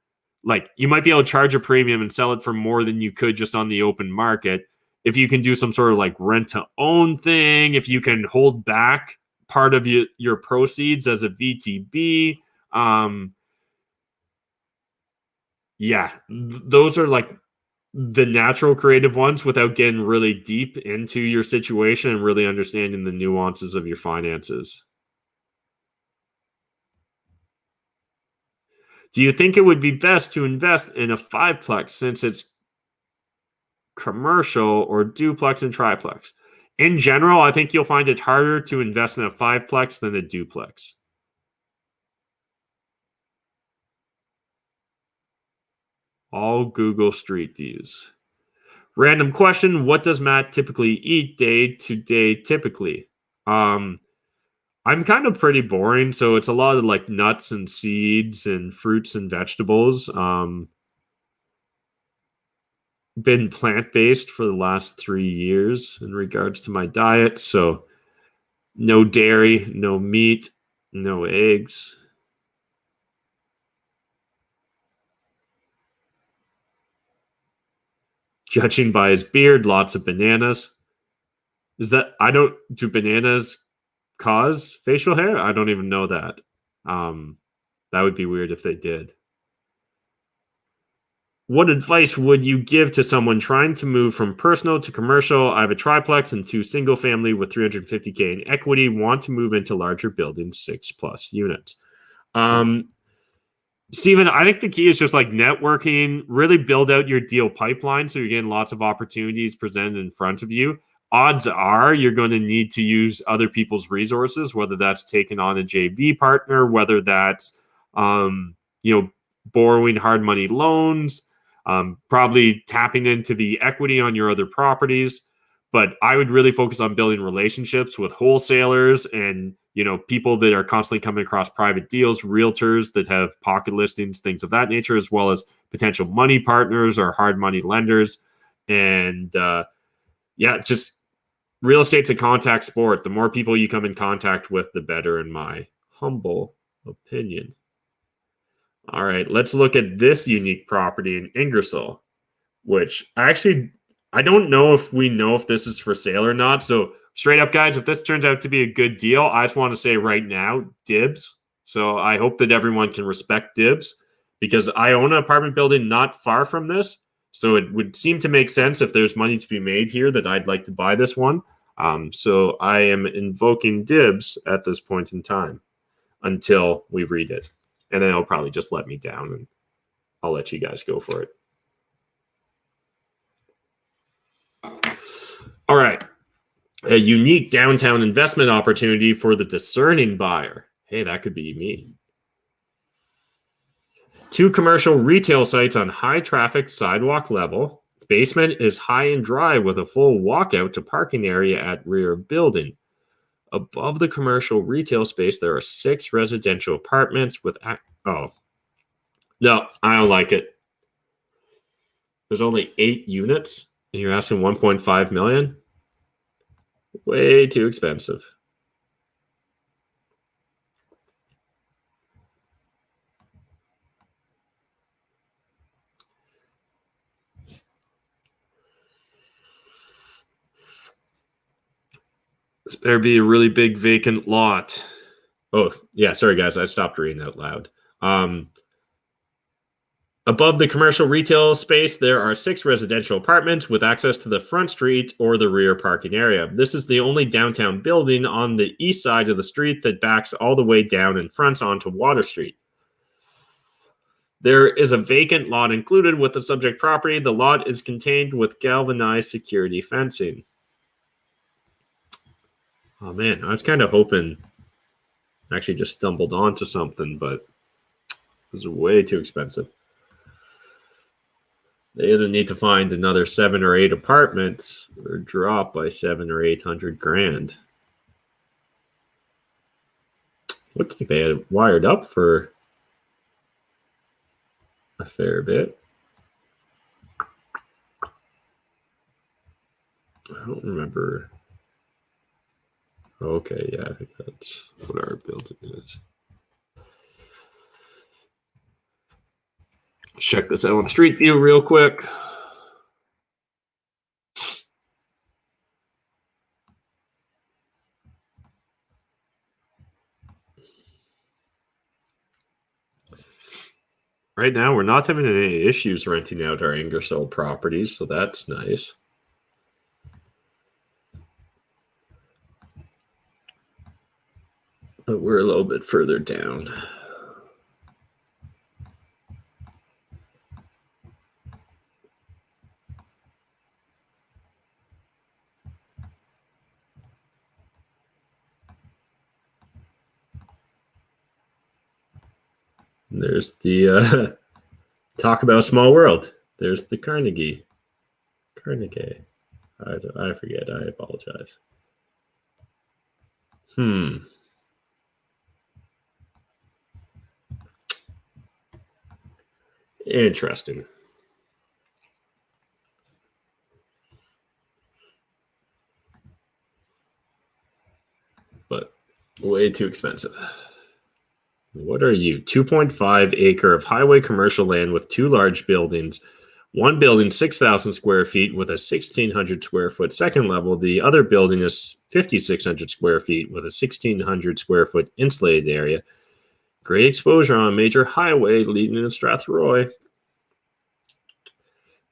like, you might be able to charge a premium and sell it for more than you could just on the open market. If you can do some sort of like rent to own thing, if you can hold back part of your proceeds as a VTB. Yeah, those are like the natural creative ones without getting really deep into your situation and really understanding the nuances of your finances. Do you think it would be best to invest in a fiveplex since it's commercial, or duplex and triplex? In general, I think you'll find it harder to invest in a fiveplex than a duplex. All Google Street Views. Random question. What does Matt typically eat day to day typically? I'm kind of pretty boring, so it's a lot of like nuts and seeds and fruits and vegetables. Been plant-based for the last 3 years in regards to my diet, so no dairy, no meat, no eggs. Judging by his beard, lots of bananas. Do bananas cause facial hair? I don't even know that. That would be weird if they did. What advice would you give to someone trying to move from personal to commercial? I have a triplex and 2 single family with 350K in equity, want to move into larger buildings, 6+ units. Steven, I think the key is just like networking, really build out your deal pipeline so you're getting lots of opportunities presented in front of you. Odds are you're going to need to use other people's resources, whether that's taking on a JV partner, whether that's borrowing hard money loans, probably tapping into the equity on your other properties. But I would really focus on building relationships with wholesalers and people that are constantly coming across private deals, realtors that have pocket listings, things of that nature, as well as potential money partners or hard money lenders. And just real estate's a contact sport. The more people you come in contact with, the better, in my humble opinion. All right, let's look at this unique property in Ingersoll, which I don't know if we know if this is for sale or not. So straight up, guys, if this turns out to be a good deal, I just want to say right now, dibs. So I hope that everyone can respect dibs, because I own an apartment building not far from this. So it would seem to make sense if there's money to be made here that I'd like to buy this one. So I am invoking dibs at this point in time until we read it. And then it'll probably just let me down and I'll let you guys go for it. All right. A unique downtown investment opportunity for the discerning buyer. Hey, that could be me. 2 commercial retail sites on high traffic sidewalk level. Basement is high and dry with a full walkout to parking area at rear building. Above the commercial retail space, there are 6 residential apartments with... No, I don't like it. There's only 8 units, and you're asking 1.5 million? Way too expensive. This better be a really big vacant lot. Oh, yeah. Sorry, guys. I stopped reading out loud. Above the commercial retail space, there are 6 residential apartments with access to the front street or the rear parking area. This is the only downtown building on the east side of the street that backs all the way down and fronts onto Water Street. There is a vacant lot included with the subject property. The lot is contained with galvanized security fencing. Oh, man. I was kind of hoping I actually just stumbled onto something, but it was way too expensive. They either need to find another 7 or 8 apartments or drop by 700 or 800 grand. Looks like they had wired up for a fair bit. I don't remember. Okay, yeah, I think that's what our building is. Let's check this out on Street View real quick. Right now, we're not having any issues renting out our Ingersoll properties, so that's nice. But we're a little bit further down. There's the talk about a small world. There's the Carnegie. I forget. I apologize. Interesting. But way too expensive. What are you? 2.5 acre of highway commercial land with 2 large buildings. One building, 6,000 square feet with a 1,600 square foot second level. The other building is 5,600 square feet with a 1,600 square foot insulated area. Great exposure on a major highway leading to Strathroy.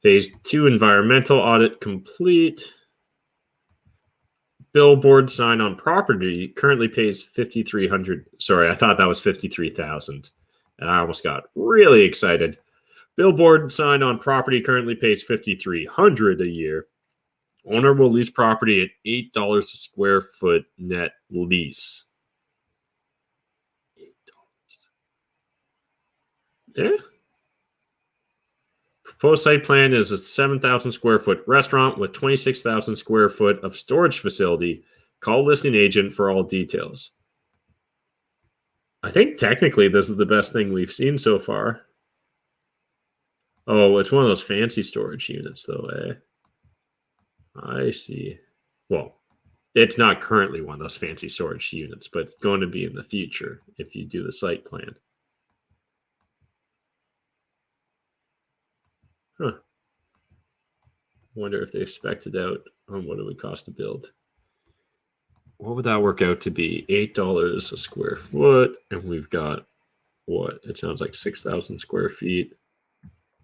Phase 2 environmental audit complete. Billboard sign on property currently pays $5,300. Sorry, I thought that was $53,000. And I almost got really excited. Billboard sign on property currently pays $5,300 a year. Owner will lease property at $8 a square foot net lease. $8. Yeah. Proposed site plan is a 7,000 square foot restaurant with 26,000 square foot of storage facility. Call listing agent for all details. I think technically this is the best thing we've seen so far. Oh, it's one of those fancy storage units, though, eh? I see. Well, it's not currently one of those fancy storage units, but it's going to be in the future if you do the site plan. Huh. Wonder if they've spec'd it out on what it would cost to build. What would that work out to be? $8 a square foot, and we've got what? It sounds like 6,000 square feet.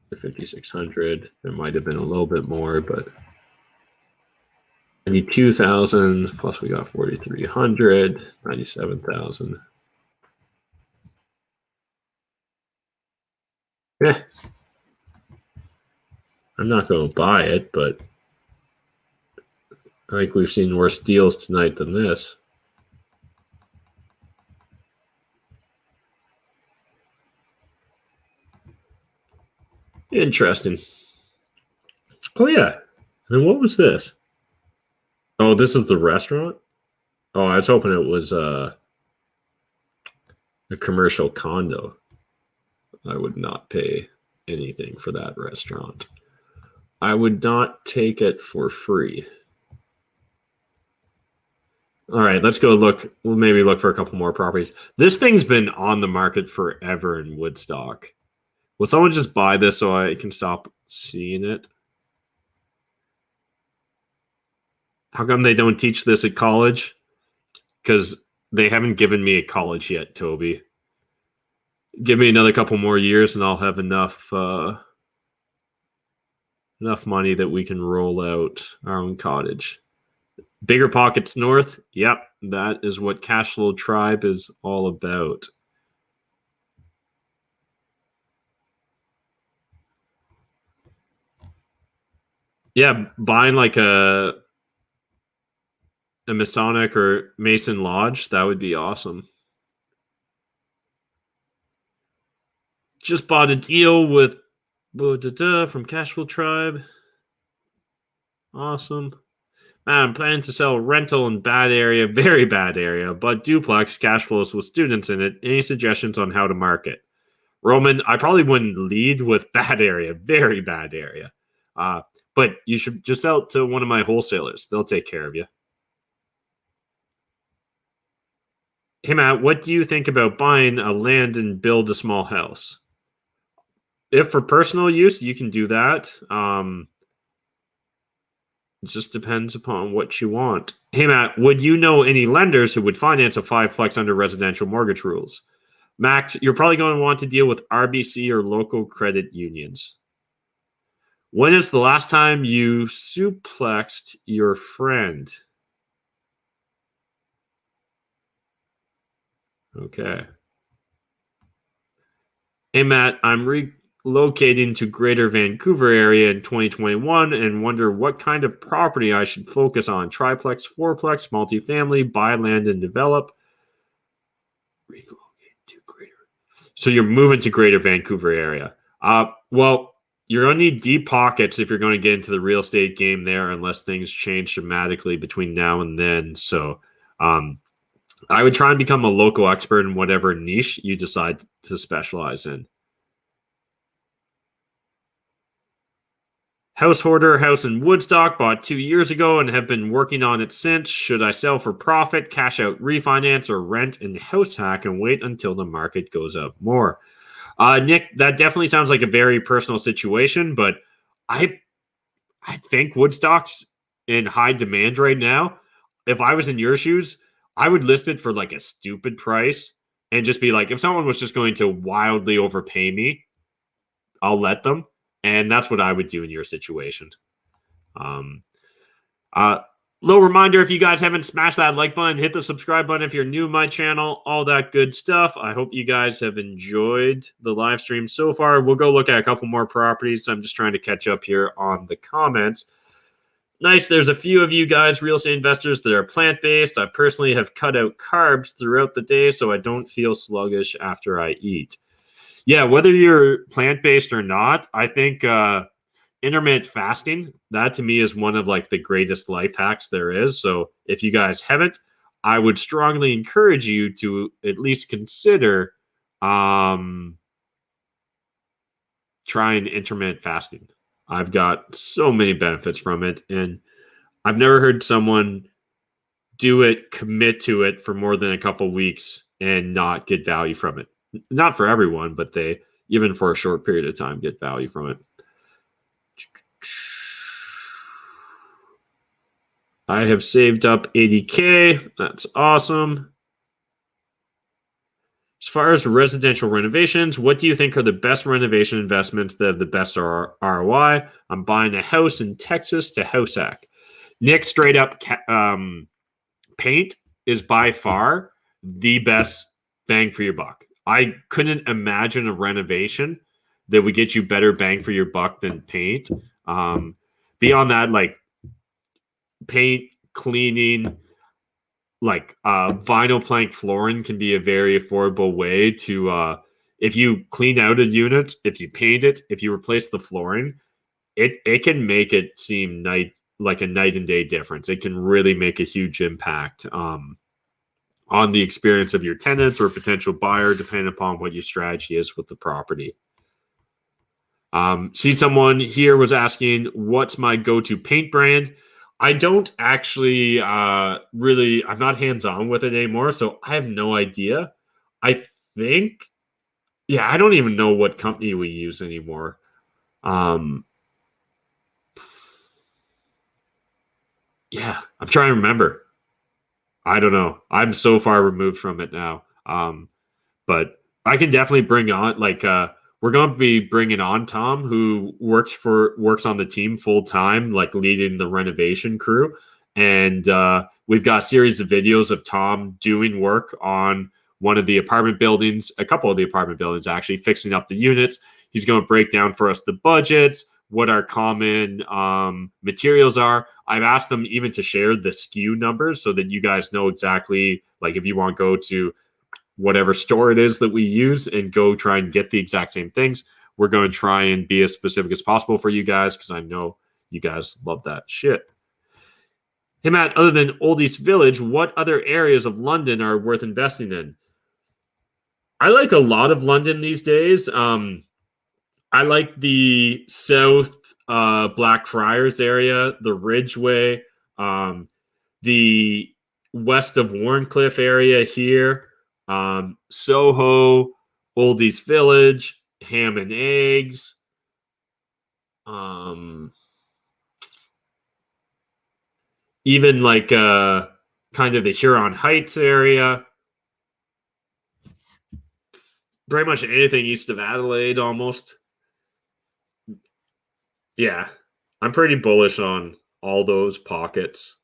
5,600. There might have been a little bit more, but 92,000 plus we got 4,300, 97,000. Yeah, I'm not going to buy it, but I think we've seen worse deals tonight than this. Interesting. Oh, yeah. And what was this? Oh, this is the restaurant? Oh, I was hoping it was a commercial condo. I would not pay anything for that restaurant. I would not take it for free. All right, let's go look. We'll maybe look for a couple more properties. This thing's been on the market forever in Woodstock. Will someone just buy this so I can stop seeing it? How come they don't teach this at college? because they haven't given me a college yet, Toby. Give me another couple more years and I'll have enough money that we can roll out our own cottage. Bigger pockets north. Yep, that is what Cashflow Tribe is all about. Yeah, buying like a Masonic or Mason Lodge, that would be awesome. Just bought a deal with from Cashflow Tribe. Awesome. Man, I'm planning to sell rental in bad area, very bad area, but duplex cash flows with students in it. Any suggestions on how to market? Roman, I probably wouldn't lead with bad area, very bad area. But you should just sell it to one of my wholesalers. They'll take care of you. Hey, Matt, what do you think about buying a land and build a small house? If for personal use, you can do that. It just depends upon what you want. Hey, Matt, would you know any lenders who would finance a fiveplex under residential mortgage rules? Max, you're probably going to want to deal with RBC or local credit unions. When is the last time you suplexed your friend? Okay. Hey, Matt, I'm relocating to Greater Vancouver area in 2021 and wonder what kind of property I should focus on. Triplex, fourplex, multifamily, buy land and develop. Relocate to Greater. So you're moving to Greater Vancouver area. Well, you're going to need deep pockets if you're going to get into the real estate game there, unless things change dramatically between now and then. So I would try and become a local expert in whatever niche you decide to specialize in. House hoarder, house in Woodstock, bought 2 years ago and have been working on it since. Should I sell for profit, cash out refinance, or rent and house hack and wait until the market goes up more? Nick, that definitely sounds like a very personal situation, but I think Woodstock's in high demand right now. If I was in your shoes, I would list it for like a stupid price and just be like, if someone was just going to wildly overpay me, I'll let them. And that's what I would do in your situation. Little reminder, if you guys haven't smashed that like button, hit the subscribe button if you're new to my channel, all that good stuff. I hope you guys have enjoyed the live stream so far. We'll go look at a couple more properties. I'm just trying to catch up here on the comments. Nice. There's a few of you guys, real estate investors, that are plant-based. I personally have cut out carbs throughout the day so I don't feel sluggish after I eat. Yeah, whether you're plant-based or not, I think intermittent fasting, that to me is one of like the greatest life hacks there is. So if you guys haven't, I would strongly encourage you to at least consider trying intermittent fasting. I've got so many benefits from it, and I've never heard someone do it, commit to it for more than a couple weeks and not get value from it. Not for everyone, but they, even for a short period of time, get value from it. I have saved up 80K. That's awesome. As far as residential renovations, what do you think are the best renovation investments that have the best ROI? I'm buying a house in Texas to house hack. Nick, straight up, paint is by far the best bang for your buck. I couldn't imagine a renovation that would get you better bang for your buck than paint. Beyond that, like paint, cleaning, like vinyl plank flooring can be a very affordable way to, if you clean out a unit, if you paint it, if you replace the flooring, it can make it seem like a night and day difference. It can really make a huge impact on the experience of your tenants or potential buyer, depending upon what your strategy is with the property. See, someone here was asking, what's my go-to paint brand? I don't actually really, I'm not hands-on with it anymore, so I have no idea. I think, yeah, I don't even know what company we use anymore. Yeah, I'm trying to remember. I don't know. I'm so far removed from it now. But I can definitely bring on we're going to be bringing on Tom, who works on the team full time, like leading the renovation crew, and we've got a series of videos of Tom doing work on one of the apartment buildings, a couple of the apartment buildings actually, fixing up the units. He's going to break down for us the budgets, what our common materials are. I've asked them even to share the SKU numbers so that you guys know exactly, like if you want to go to whatever store it is that we use and go try and get the exact same things. We're going to try and be as specific as possible for you guys because I know you guys love that shit. Hey, Matt, other than Old East Village, what other areas of London are worth investing in? I like a lot of London these days. I like the South Blackfriars area, the Ridgeway, the west of Warncliffe area here, Soho, Old East Village, Ham and Eggs, even kind of the Huron Heights area. Pretty much anything east of Adelaide almost. Yeah, I'm pretty bullish on all those pockets.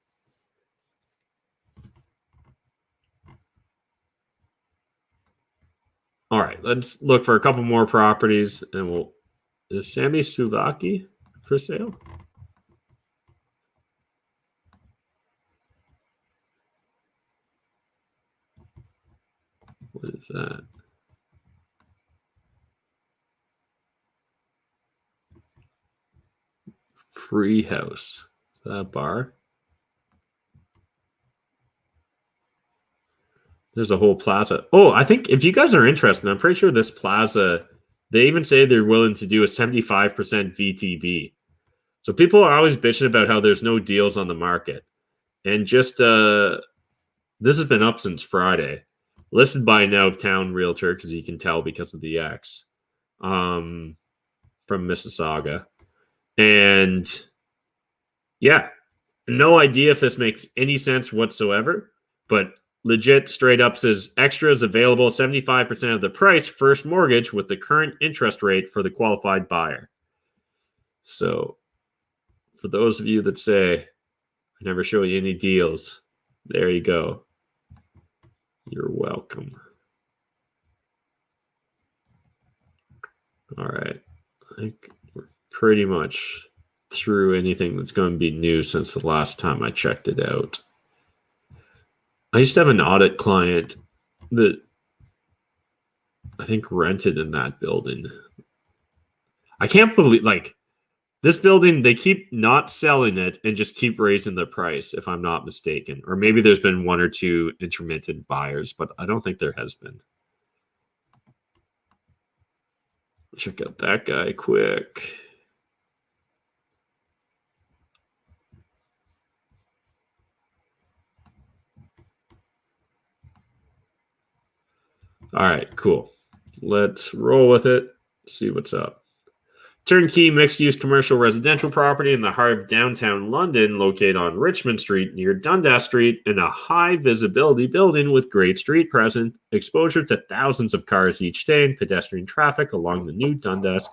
All right, let's look for a couple more properties, and we'll. Is Sammy Suvaki for sale? What is that? Free House. Is that a bar? There's a whole plaza. Oh, I think if you guys are interested, I'm pretty sure this plaza, they even say they're willing to do a 75% VTB. So people are always bitching about how there's no deals on the market. And just this has been up since Friday. Listed by an out of town realtor, because you can tell because of the X. From Mississauga. And yeah, no idea if this makes any sense whatsoever, but legit straight up says extras available 75% of the price first mortgage with the current interest rate for the qualified buyer. So for those of you that say I never show you any deals, there you go. You're welcome. All right. I think we're pretty much through anything that's going to be new since the last time I checked it out. I used to have an audit client that I think rented in that building. I can't believe, this building, they keep not selling it and just keep raising the price, if I'm not mistaken. Or maybe there's been one or two intermittent buyers, but I don't think there has been. Check out that guy quick. All right, cool. Let's roll with it. See what's up. Turnkey mixed-use commercial residential property in the heart of downtown London, located on Richmond Street near Dundas Street, in a high-visibility building with great street presence, exposure to thousands of cars each day, and pedestrian traffic along the new Dundas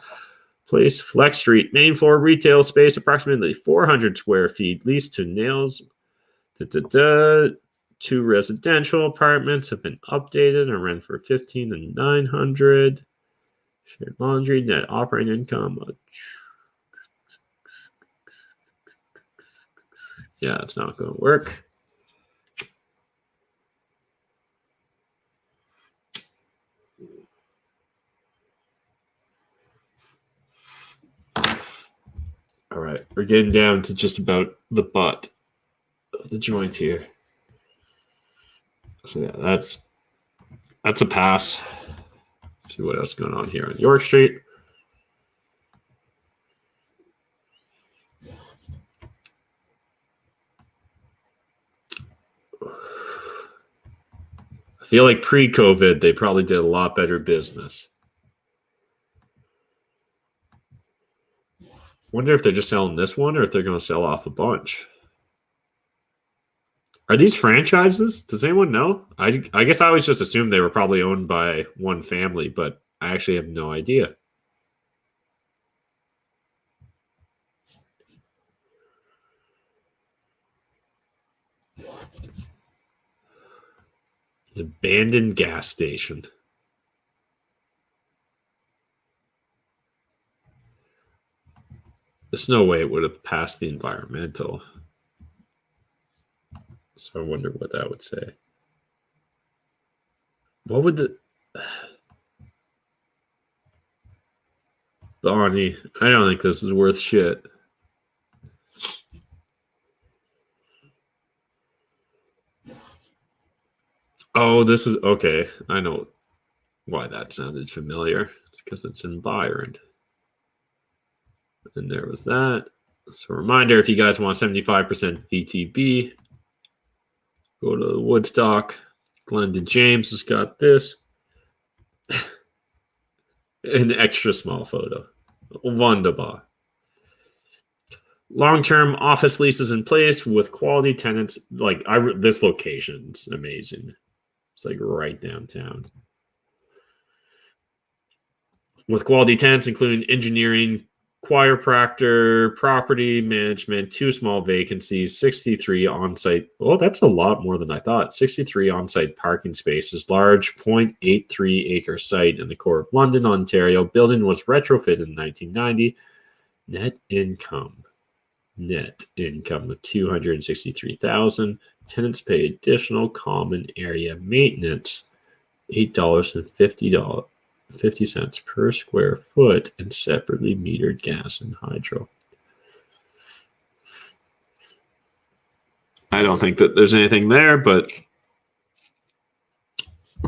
Place Flex Street. Main floor retail space, approximately 400 square feet, leased to Nails. Two residential apartments have been updated and rent for $15,000 and $900. Shared laundry, net operating income. Yeah, it's not going to work. All right, we're getting down to just about the butt of the joint here. So yeah, that's a pass. Let's see what else is going on here on York Street. I feel like pre-COVID, they probably did a lot better business. Wonder if they're just selling this one or if they're going to sell off a bunch. Are these franchises? Does anyone know? I guess I always just assumed they were probably owned by one family, but I actually have no idea. An abandoned gas station. There's no way it would have passed the environmental. So I wonder what that would say. What would the Bonnie? I don't think this is worth shit. Oh, this is okay. I know why that sounded familiar. It's because it's in Byron. And there was that. So a reminder, if you guys want 75% VTB, go to Woodstock. Glendon James has got this. An extra small photo. Wunderbar. Long-term office leases in place with quality tenants. Like this location's amazing. It's like right downtown. With quality tenants, including engineering, chiropractor, property management, 2 small vacancies, 63 on-site. Well, that's a lot more than I thought. 63 on-site parking spaces, large 0.83 acre site in the core of London, Ontario. Building was retrofitted in 1990. Net income of $263,000. Tenants pay additional common area maintenance, $8.50 per square foot, and separately metered gas and hydro. I don't think that there's anything there, but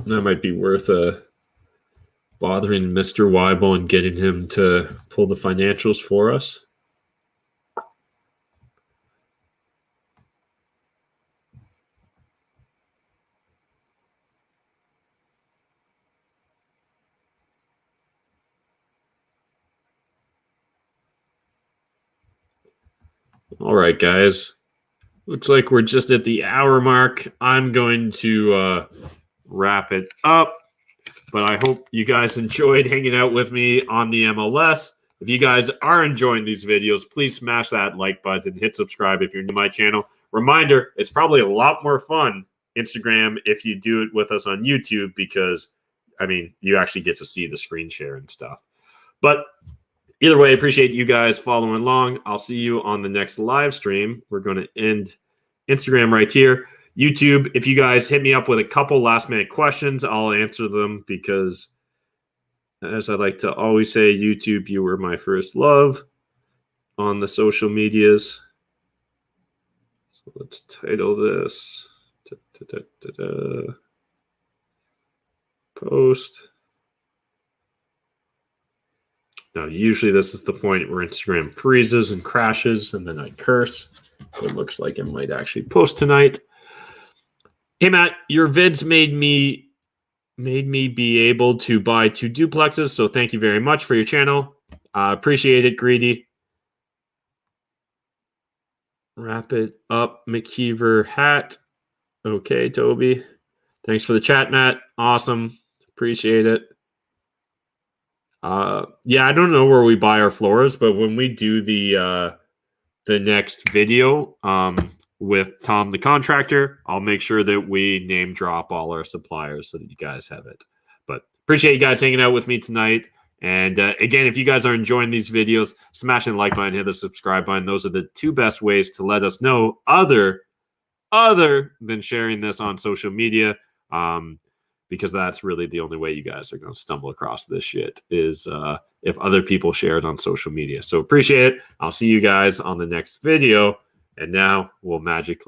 that might be worth bothering Mr. Weibo and getting him to pull the financials for us. All right, guys. Looks like we're just at the hour mark. I'm going to wrap it up, but I hope you guys enjoyed hanging out with me on the MLS. If you guys are enjoying these videos, please smash that like button, hit subscribe if you're new to my channel. Reminder, it's probably a lot more fun Instagram if you do it with us on YouTube because, I mean, you actually get to see the screen share and stuff. But either way, appreciate you guys following along. I'll see you on the next live stream. We're going to end Instagram right here. YouTube, if you guys hit me up with a couple last-minute questions, I'll answer them because, as I like to always say, YouTube, you were my first love on the social medias. So let's title this post. Now, usually this is the point where Instagram freezes and crashes, and then I curse. It looks like it might actually post tonight. Hey, Matt, your vids made me be able to buy 2 duplexes, so thank you very much for your channel. Appreciate it, Greedy. Wrap it up, McKeever hat. Okay, Toby. Thanks for the chat, Matt. Awesome. Appreciate it. Yeah, I don't know where we buy our floors, but when we do the next video with Tom the contractor, I'll make sure that we name drop all our suppliers so that you guys have it. But appreciate you guys hanging out with me tonight. And again, if you guys are enjoying these videos, smash the like button, hit the subscribe button. Those are the 2 best ways to let us know other than sharing this on social media. Because that's really the only way you guys are going to stumble across this shit is if other people share it on social media. So appreciate it. I'll see you guys on the next video. And now we'll magically